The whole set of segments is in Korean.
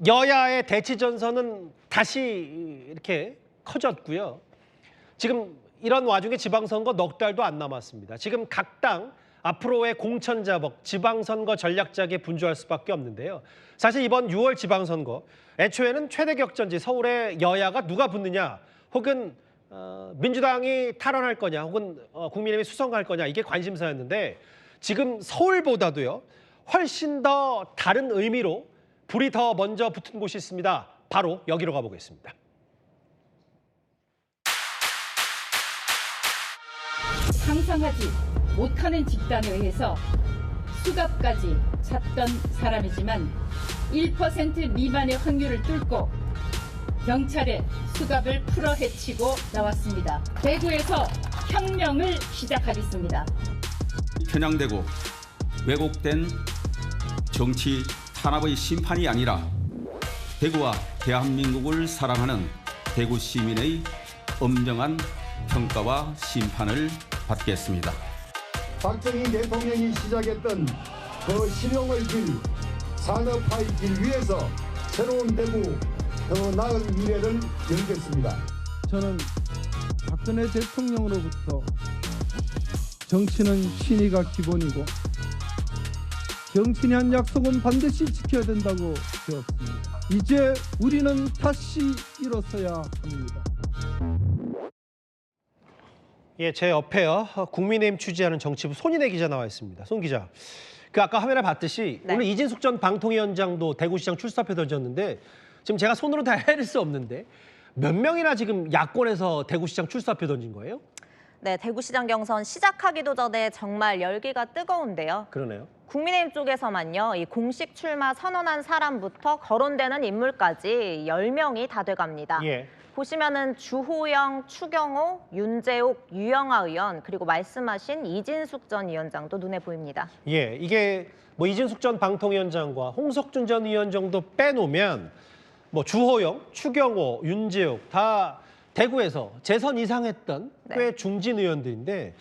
여야의 대치 전선은 다시 이렇게 커졌고요. 지금 이런 와중에 지방선거 넉 달도 안 남았습니다. 지금 각 당 앞으로의 공천자복, 지방선거 전략작에 분주할 수밖에 없는데요. 사실 이번 6월 지방선거, 애초에는 최대 격전지 서울의 여야가 누가 붙느냐, 혹은 민주당이 탈환할 거냐, 혹은 국민의힘이 수성할 거냐, 이게 관심사였는데 지금 서울보다도요, 훨씬 더 다른 의미로 불이 더 먼저 붙은 곳이 있습니다. 바로 여기로 가보겠습니다. 상상하지 못하는 집단에 의해서 수갑까지 찼던 사람이지만 1% 미만의 확률을 뚫고 경찰의 수갑을 풀어 헤치고 나왔습니다. 대구에서 혁명을 시작하겠습니다. 편향되고 왜곡된 정치 탄압의 심판이 아니라 대구와 대한민국을 사랑하는 대구 시민의 엄정한 평가와 심판을 받겠습니다. 박정희 대통령이 시작했던 그 실용의 길, 산업화의 길 위에서 새로운 대구, 더 나은 미래를 열겠습니다. 저는 박근혜 대통령으로부터 정치는 신의가 기본이고 정치니 한 약속은 반드시 지켜야 된다고 배웠습니다. 이제 우리는 다시 일어서야 합니다. 예, 제 옆에요. 국민의힘 취재하는 정치부 손인혜 기자 나와 있습니다. 손 기자, 아까 화면에 봤듯이 네. 오늘 이진숙 전 방통위원장도 대구시장 출사표 던졌는데 지금 제가 손으로 다 헤아릴 수 없는데 몇 명이나 지금 야권에서 대구시장 출사표 던진 거예요? 네, 대구시장 경선 시작하기도 전에 정말 열기가 뜨거운데요. 그러네요. 국민의힘 쪽에서만요, 이 공식 출마 선언한 사람부터 거론되는 인물까지 10명이 다 돼갑니다. 예. 보시면은 주호영, 추경호, 윤재옥, 유영아 의원, 그리고 말씀하신 이진숙 전 위원장도 눈에 보입니다. 예, 이게 뭐 이진숙 전 방통위원장과 홍석준 전 위원 정도 빼놓으면 뭐 주호영, 추경호, 윤재옥 다 대구에서 재선 이상했던 네. 꽤 중진 의원들인데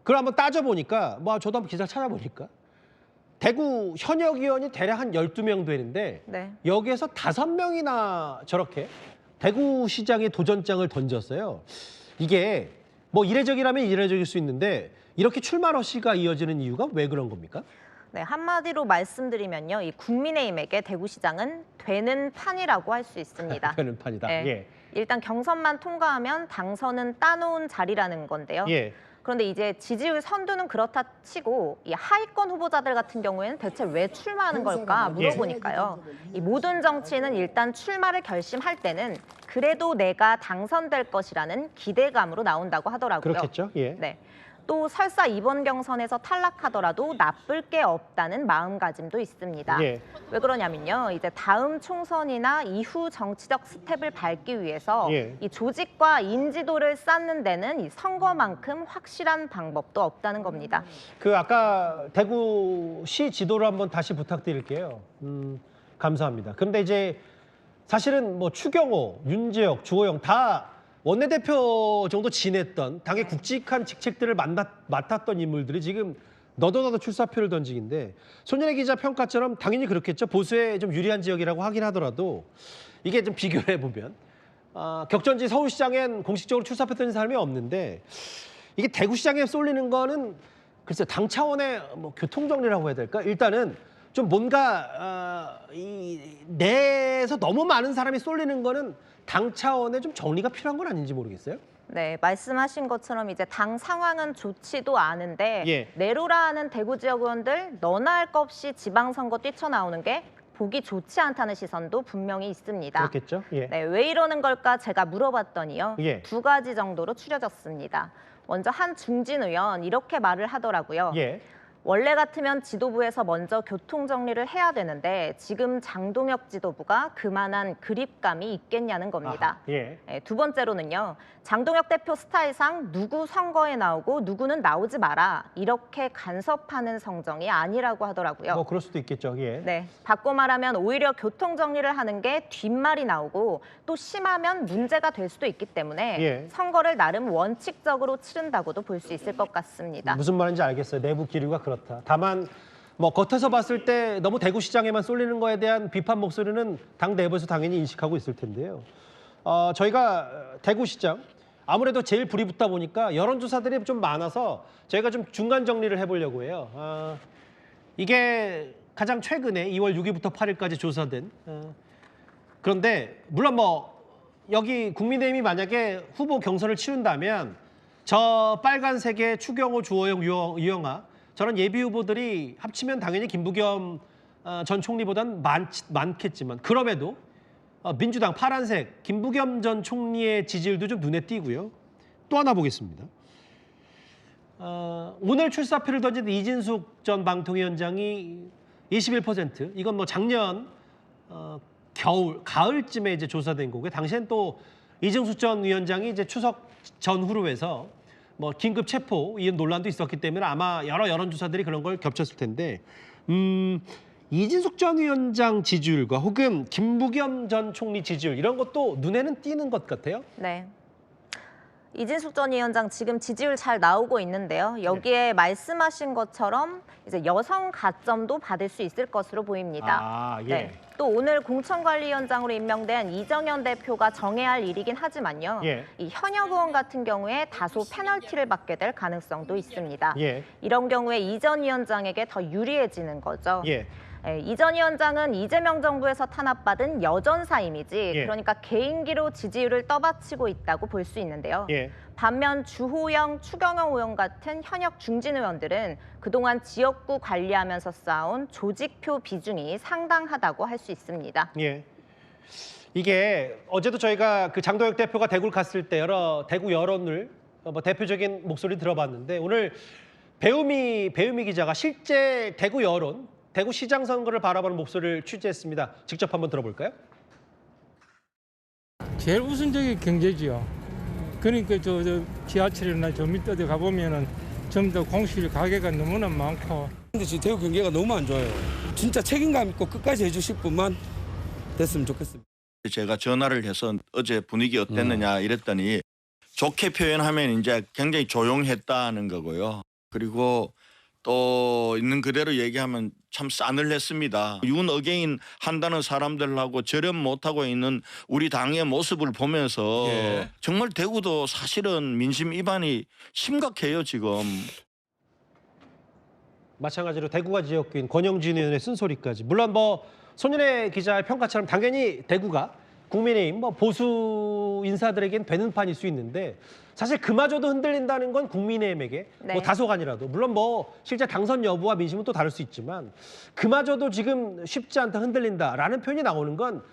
그걸 한번 따져보니까 뭐 저도 한번 기사 찾아보니까 대구 현역 의원이 대략 한 12명 되는데 네. 여기에서 5명이나 저렇게 대구시장에 도전장을 던졌어요. 이게 뭐 이례적이라면 이례적일 수 있는데 이렇게 출마 러시가 이어지는 이유가 왜 그런 겁니까? 네, 한마디로 말씀드리면요, 이 국민의힘에게 대구시장은 되는 판이라고 할 수 있습니다. 되는 판이다. 네. 예. 일단 경선만 통과하면 당선은 따놓은 자리라는 건데요. 예. 그런데 이제 지지율 선두는 그렇다 치고 이 하위권 후보자들 같은 경우에는 대체 왜 출마하는 걸까 물어보니까요. 이 모든 정치인은 일단 출마를 결심할 때는 그래도 내가 당선될 것이라는 기대감으로 나온다고 하더라고요. 그렇겠죠. 예. 네. 또 설사 이번 경선에서 탈락하더라도 나쁠 게 없다는 마음가짐도 있습니다. 예. 왜 그러냐면요, 이제 다음 총선이나 이후 정치적 스텝을 밟기 위해서 예. 이 조직과 인지도를 쌓는 데는 이 선거만큼 확실한 방법도 없다는 겁니다. 아까 대구시 지도를 한번 다시 부탁드릴게요. 감사합니다. 그런데 이제 사실은 뭐 추경호, 윤재옥, 주호영 다 원내대표 정도 지냈던 당의 굵직한 직책들을 맡았던 인물들이 지금 너도 출사표를 던지긴데 손인혜 기자 평가처럼 당연히 그렇겠죠. 보수에 좀 유리한 지역이라고 하긴 하더라도 이게 좀 비교를 해보면 격전지 서울시장엔 공식적으로 출사표 던진 사람이 없는데 이게 대구시장에 쏠리는 거는 글쎄 당 차원의 뭐 교통정리라고 해야 될까? 일단은 좀 뭔가 이 내에서 너무 많은 사람이 쏠리는 거는 당 차원의 좀 정리가 필요한 건 아닌지 모르겠어요. 네, 말씀하신 것처럼 이제 당 상황은 좋지도 않은데 예. 내로라 하는 대구 지역 의원들 너나 할 것 없이 지방선거 뛰쳐나오는 게 보기 좋지 않다는 시선도 분명히 있습니다. 그렇겠죠. 예. 네, 왜 이러는 걸까 제가 물어봤더니요. 예. 2가지 정도로 추려졌습니다. 먼저 한 중진 의원 이렇게 말을 하더라고요. 예. 원래 같으면 지도부에서 먼저 교통 정리를 해야 되는데 지금 장동혁 지도부가 그만한 그립감이 있겠냐는 겁니다. 아하, 예. 네, 두 번째로는요. 장동혁 대표 스타일상 누구 선거에 나오고 누구는 나오지 마라. 이렇게 간섭하는 성정이 아니라고 하더라고요. 뭐 그럴 수도 있겠죠. 예. 네, 바꿔 말하면 오히려 교통 정리를 하는 게 뒷말이 나오고 또 심하면 문제가 될 수도 있기 때문에 예. 선거를 나름 원칙적으로 치른다고도 볼 수 있을 것 같습니다. 무슨 말인지 알겠어요. 내부 기류가 그렇다. 다만 뭐 겉에서 봤을 때 너무 대구시장에만 쏠리는 거에 대한 비판 목소리는 당 내부에서 당연히 인식하고 있을 텐데요. 저희가 대구시장 아무래도 제일 불이 붙다 보니까 여론조사들이 좀 많아서 저희가 좀 중간 정리를 해보려고 해요. 이게 가장 최근에 2월 6일부터 8일까지 조사된 그런데 물론 뭐 여기 국민의힘이 만약에 후보 경선을 치른다면 저 빨간색의 추경호, 주호영, 유영아 저런 예비 후보들이 합치면 당연히 김부겸 전 총리보단 많겠지만 그럼에도 민주당 파란색 김부겸 전 총리의 지지율도 좀 눈에 띄고요. 또 하나 보겠습니다. 오늘 출사표를 던진 이진숙 전 방통위원장이 21%. 이건 뭐 작년 가을쯤에 이제 조사된 거고요. 당시엔 또 이진숙 전 위원장이 이제 추석 전후로 해서 뭐 긴급 체포 이 논란도 있었기 때문에 아마 여러 여론조사들이 그런 걸 겹쳤을 텐데 이진숙 전 위원장 지지율과 혹은 김부겸 전 총리 지지율 이런 것도 눈에는 띄는 것 같아요. 네. 이진숙 전 위원장 지금 지지율 잘 나오고 있는데요. 여기에 말씀하신 것처럼 이제 여성 가점도 받을 수 있을 것으로 보입니다. 예. 네. 또 오늘 공천관리위원장으로 임명된 이정현 대표가 정해야 할 일이긴 하지만요. 예. 이 현역 의원 같은 경우에 다소 페널티를 받게 될 가능성도 있습니다. 예. 이런 경우에 이 전 위원장에게 더 유리해지는 거죠. 예. 이 전 위원장은 이재명 정부에서 탄압받은 여전사임이지 그러니까 개인기로 지지율을 떠받치고 있다고 볼 수 있는데요. 예. 반면 주호영, 추경호 의원 같은 현역 중진 의원들은 그동안 지역구 관리하면서 쌓아온 조직표 비중이 상당하다고 할 수 있습니다. 예. 이게 어제도 저희가 그 장도혁 대표가 대구를 갔을 때 여러 대구 여론을 뭐 대표적인 목소리 들어봤는데 오늘 배우미 기자가 실제 대구 여론, 대구 시장 선거를 바라보는 목소리를 취재했습니다. 직접 한번 들어볼까요? 제일 우선적인 경제지요. 그러니까 저 지하철이나 저 밑에 가보면은 전부 다 공실 가게가 너무나 많고. 근데 지금 대구 경기가 너무 안 좋아요. 진짜 책임감 있고 끝까지 해주실 분만 됐으면 좋겠습니다. 제가 전화를 해서 어제 분위기 어땠느냐 이랬더니 좋게 표현하면 이제 굉장히 조용했다는 거고요. 그리고 또 있는 그대로 얘기하면 참 싸늘했습니다. 윤 어게인 한다는 사람들하고 절연 못하고 있는 우리 당의 모습을 보면서 정말 대구도 사실은 민심 위반이 심각해요 지금. 마찬가지로 대구가 지역구인 권영진 의원의 쓴소리까지. 물론 뭐 손윤혜 기자의 평가처럼 당연히 대구가 국민의힘 뭐 보수 인사들에겐 되는 판일 수 있는데 사실 그마저도 흔들린다는 건 국민의힘에게 네. 뭐 다소간이라도 물론 뭐 실제 당선 여부와 민심은 또 다를 수 있지만 그마저도 지금 쉽지 않다 흔들린다라는 표현이 나오는 건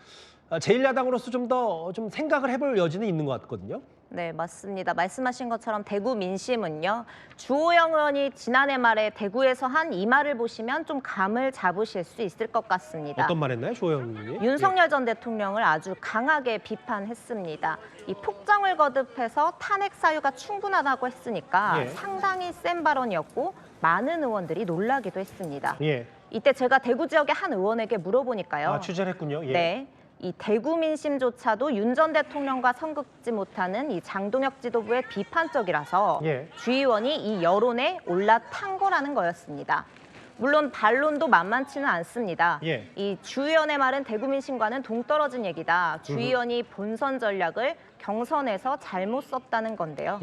제1야당으로서 좀 더 좀 생각을 해볼 여지는 있는 것 같거든요. 네, 맞습니다. 말씀하신 것처럼 대구 민심은요. 주호영 의원이 지난해 말에 대구에서 한 이 말을 보시면 좀 감을 잡으실 수 있을 것 같습니다. 어떤 말 했나요, 조호영 의원이? 윤석열 전 대통령을 아주 강하게 비판했습니다. 이 폭정을 거듭해서 탄핵 사유가 충분하다고 했으니까 상당히 센 발언이었고 많은 의원들이 놀라기도 했습니다. 예. 이때 제가 대구 지역의 한 의원에게 물어보니까요. 취재를 했군요. 예. 네. 이 대구 민심조차도 윤 전 대통령과 선긋지 못하는 이 장동혁 지도부의 비판적이라서 주 의원이 이 여론에 올라탄 거라는 거였습니다. 물론 반론도 만만치는 않습니다. 이 주 의원의 말은 대구 민심과는 동떨어진 얘기다. 주 의원이 본선 전략을 경선에서 잘못 썼다는 건데요.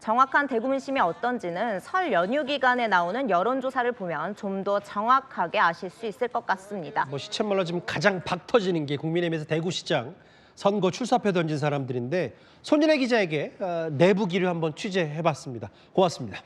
정확한 대구 민심이 어떤지는 설 연휴 기간에 나오는 여론조사를 보면 좀 더 정확하게 아실 수 있을 것 같습니다. 뭐 시쳇말로 지금 가장 박 터지는 게 국민의힘에서 대구시장 선거 출사표 던진 사람들인데 손윤혜 기자에게 내부 기를 한번 취재해봤습니다. 고맙습니다.